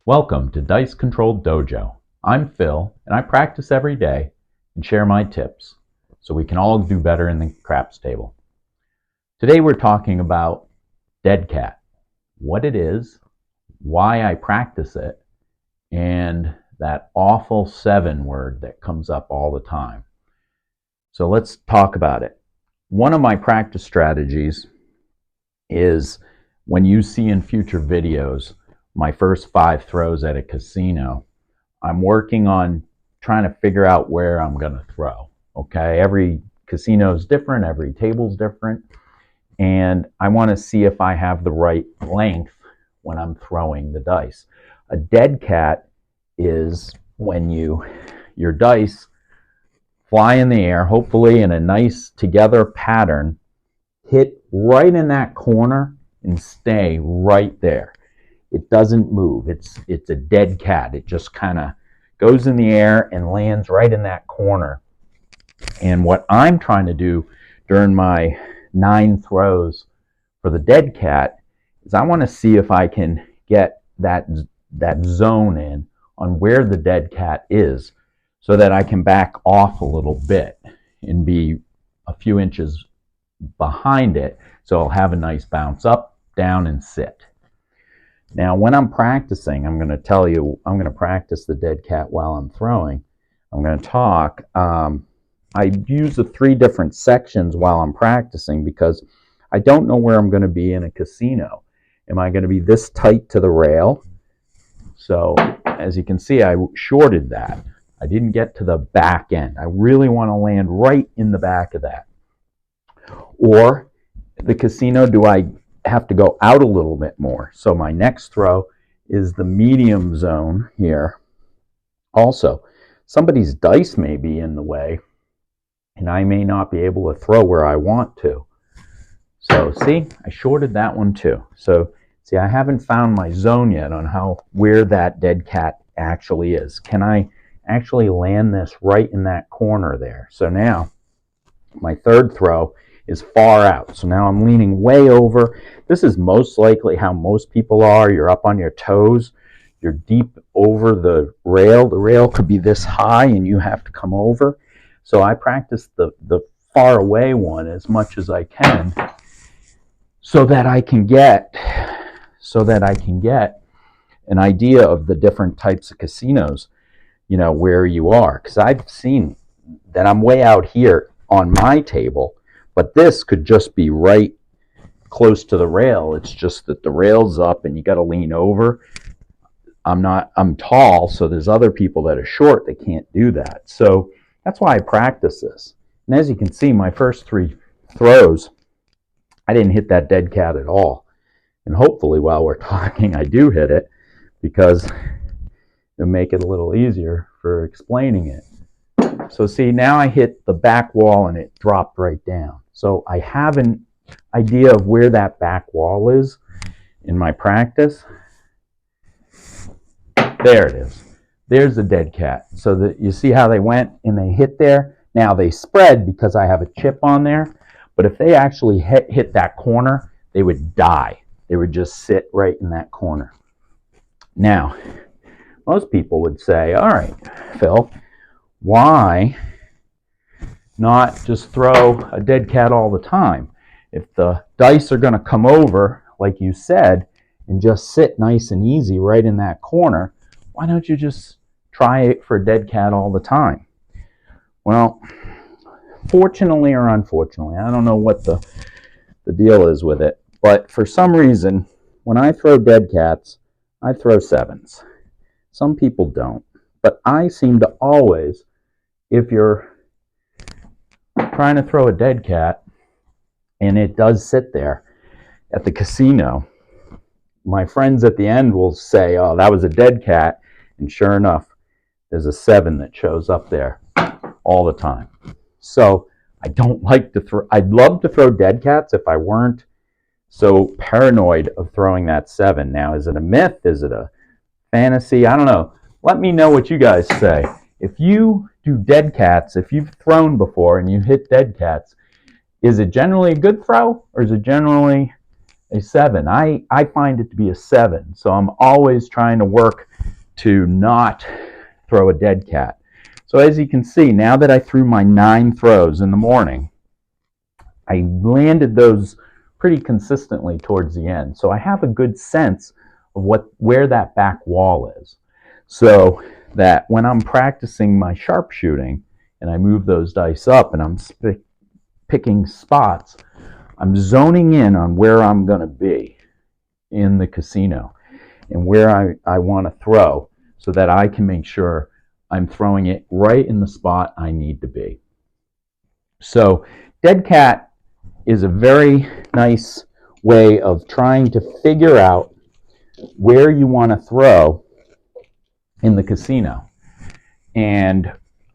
Welcome to Dice Controlled Dojo. I'm Phil, and I practice every day and share my tips so we can all do better in the craps table. Today we're talking about Deadcat, what it is, why I practice it, and that awful 7 word that comes up all the time. So let's talk about it. One of my practice strategies is when you see in future videos my first 5 throws at a casino, I'm working on trying to figure out where I'm going to throw. Okay, every casino is different, every table's different, and I want to see if I have the right length when I'm throwing the dice. A dead cat is when your dice fly in the air, hopefully in a nice together pattern, hit right in that corner and stay right there. It doesn't move. It's a dead cat. It just kind of goes in the air and lands right in that corner. And what I'm trying to do during my 9 throws for the dead cat is I want to see if I can get that zone in on where the dead cat is so that I can back off a little bit and be a few inches behind it so I'll have a nice bounce up, down, and sit. Now, when I'm practicing, I'm going to practice the dead cat while I'm throwing. I'm going to talk. I use the 3 different sections while I'm practicing because I don't know where I'm going to be in a casino. Am I going to be this tight to the rail? So, as you can see, I shorted that. I didn't get to the back end. I really want to land right in the back of that. Or the casino, do I have to go out a little bit more? So my next throw is the medium zone here. Also, somebody's dice may be in the way and I may not be able to throw where I want to. So see, I shorted that one too. So see, I haven't found my zone yet on where that dead cat actually is. Can I actually land this right in that corner there? So now my third throw is far out. So now I'm leaning way over. This is most likely how most people are. You're up on your toes. You're deep over the rail. The rail could be this high and you have to come over. So I practice the far away one as much as I can so that I can get an idea of the different types of casinos, where you are. Because I've seen that I'm way out here on my table, but this could just be right close to the rail. It's just that the rail's up and you got to lean over. I'm tall, so there's other people that are short that can't do that. So that's why I practice this. And as you can see, my first 3 throws, I didn't hit that dead cat at all. And hopefully while we're talking, I do hit it because it'll make it a little easier for explaining it. So see, now I hit the back wall and it dropped right down. So I have an idea of where that back wall is in my practice. There it is. There's the dead cat. So that you see how they went and they hit there. Now they spread because I have a chip on there. But if they actually hit that corner, they would die. They would just sit right in that corner. Now, most people would say, all right, Phil, why not just throw a dead cat all the time? If the dice are going to come over, like you said, and just sit nice and easy right in that corner, why don't you just try it for a dead cat all the time? Well, fortunately or unfortunately, I don't know what the deal is with it, but for some reason, when I throw dead cats, I throw 7s. Some people don't, but I seem to always, if you're trying to throw a dead cat and it does sit there at the casino, my friends at the end will say, oh, that was a dead cat, and sure enough, there's a 7 that shows up there all the time. So I don't like to throw. I'd love to throw dead cats if I weren't so paranoid of throwing that 7. Now, is it a myth? Is it a fantasy? I don't know. Let me know what you guys say. If you do dead cats, if you've thrown before and you hit dead cats, is it generally a good throw or is it generally a 7. I find it to be a 7, so I'm always trying to work to not throw a dead cat. So as you can see, now that I threw my 9 throws in the morning, I landed those pretty consistently towards the end. So I have a good sense of where that back wall is. So that when I'm practicing my sharpshooting and I move those dice up and I'm picking spots, I'm zoning in on where I'm going to be in the casino and where I want to throw so that I can make sure I'm throwing it right in the spot I need to be. So Deadcat is a very nice way of trying to figure out where you want to throw in the casino. And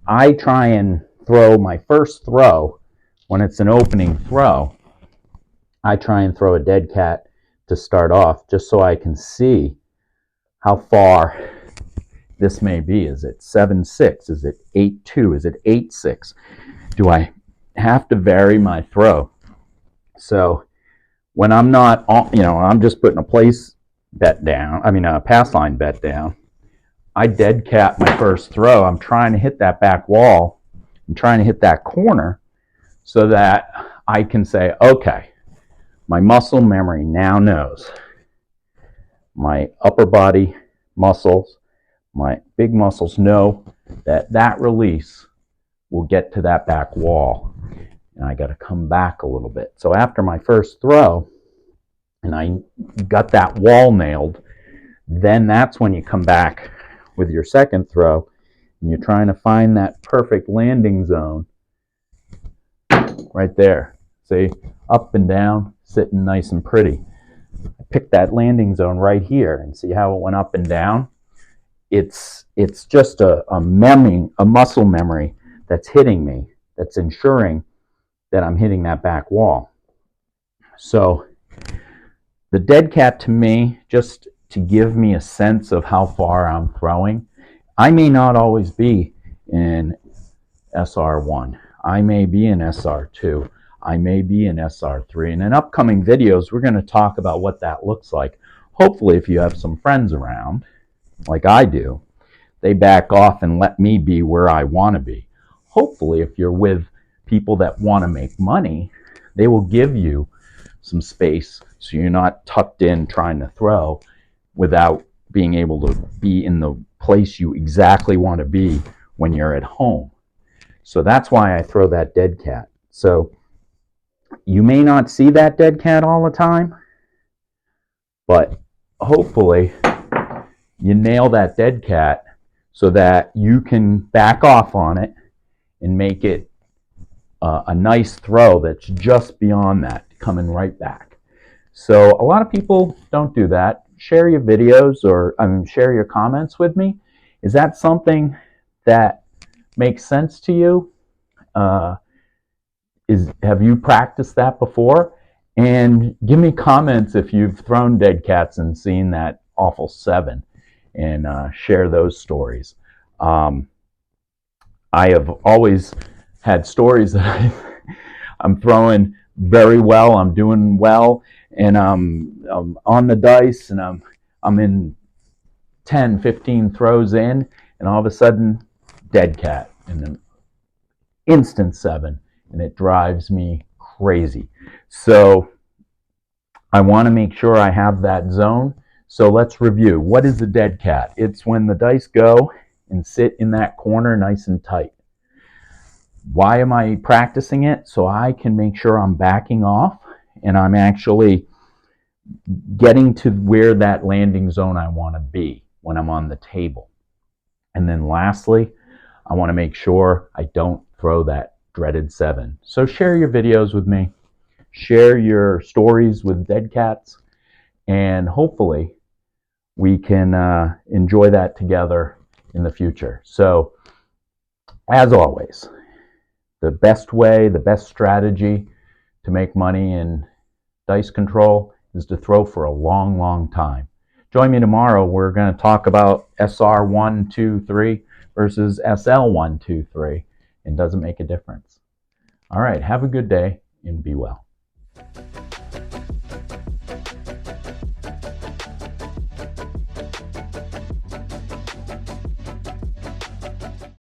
I try and throw my first throw when it's an opening throw. I try and throw a dead cat to start off just so I can see how far this may be. Is it 7-6? Is it 8-2? Is it 8-6? Do I have to vary my throw? So when I'm not, I'm just putting a place bet down, a pass line bet down, I dead cat my first throw. I'm trying to hit that back wall. I'm trying to hit that corner so that I can say, okay, my muscle memory now knows my upper body muscles, my big muscles know that that release will get to that back wall. And I got to come back a little bit. So after my first throw, and I got that wall nailed, then that's when you come back with your second throw, and you're trying to find that perfect landing zone right there. See, up and down, sitting nice and pretty. I picked that landing zone right here, and see how it went up and down? It's just a muscle memory that's hitting me, that's ensuring that I'm hitting that back wall. So the dead cat to me, just to give me a sense of how far I'm throwing. I may not always be in SR1. I may be in SR2. I may be in SR3. And in upcoming videos, we're going to talk about what that looks like. Hopefully, if you have some friends around, like I do, they back off and let me be where I want to be. Hopefully, if you're with people that want to make money, they will give you some space so you're not tucked in trying to throw without being able to be in the place you exactly want to be when you're at home. So that's why I throw that dead cat. So you may not see that dead cat all the time, but hopefully you nail that dead cat so that you can back off on it and make it a nice throw that's just beyond that, coming right back. So a lot of people don't do that. Share your videos or share your comments with me. Is that something that makes sense to you? Have you practiced that before? And give me comments if you've thrown dead cats and seen that awful 7, and share those stories. I have always had stories that I'm throwing very well, I'm doing well, and I'm on the dice, and I'm in 10, 15 throws in, and all of a sudden, dead cat, and an instant 7, and it drives me crazy. So I want to make sure I have that zone. So let's review. What is the dead cat? It's when the dice go and sit in that corner nice and tight. Why am I practicing it? So I can make sure I'm backing off and I'm actually getting to where that landing zone I want to be when I'm on the table. And then lastly, I want to make sure I don't throw that dreaded 7. So share your videos with me. Share your stories with dead cats. And hopefully we can enjoy that together in the future. So as always, the best way, the best strategy to make money in dice control is to throw for a long, long time. Join me tomorrow. We're going to talk about SR 1, 2, 3 versus SL 1, 2, 3. It doesn't make a difference. All right, have a good day and be well.